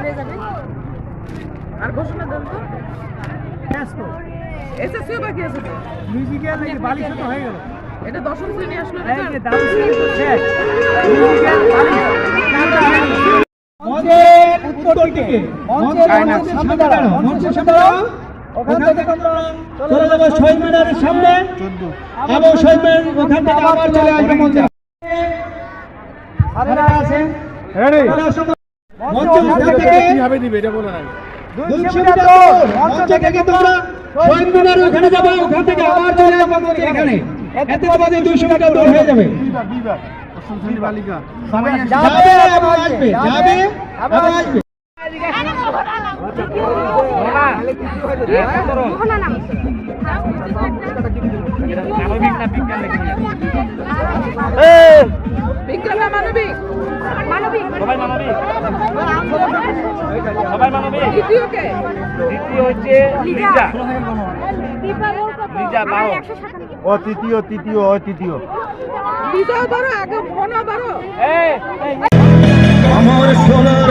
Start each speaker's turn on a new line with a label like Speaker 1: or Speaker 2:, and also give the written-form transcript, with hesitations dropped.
Speaker 1: হয়ে যাবে। আর ঘোষণা দেন তো। এসএসসিও বাকি আছে তো।
Speaker 2: মিউজিক্যাল নাকি বালিশ তো হয়ে গেল।
Speaker 1: এটা দশম শ্রেণী আসলো
Speaker 2: এই যে দাম শেষ। মিউজিক্যাল বালিশ। মঞ্চের উত্তর দিকে মঞ্চের সামনে দাঁড়াও, মঞ্চের সামনে দাঁড়াও। ওখান থেকে চলে যাবো শহীদ মিনারের সামনে এবং শহীদ মিনার ওখান থেকে আবার চলে আসবে মঞ্চে। সারেরা আছেন রেডি। মঞ্চ থেকে কিভাবে দিবে এটা বলে নাই। 200 মিটার দৌড় মঞ্চ থেকে তোমরা শহীদ মিনার ওখানে যাবে, ওখান থেকে আবার চলে যাবে মঞ্চের এখানে। এতে তোমাদের 200 মিটার দৌড় হয়ে যাবে। দুইবার অষ্টম শ্রেণীর বালিকা সবাই যাবে এবং আসবে, যাবে এবং আসবে।
Speaker 1: বিজ্ঞান না মানবিক? মানবিক।
Speaker 3: সবাই মানবিক। সবাই মানবিক।
Speaker 1: দ্বিতীয় কে?
Speaker 3: দ্বিতীয় হচ্ছে লিজা। লিজা বারো।
Speaker 4: ও তৃতীয়
Speaker 1: লিজাও বারো, আগে ফোনও বারো।
Speaker 4: আমার সোনার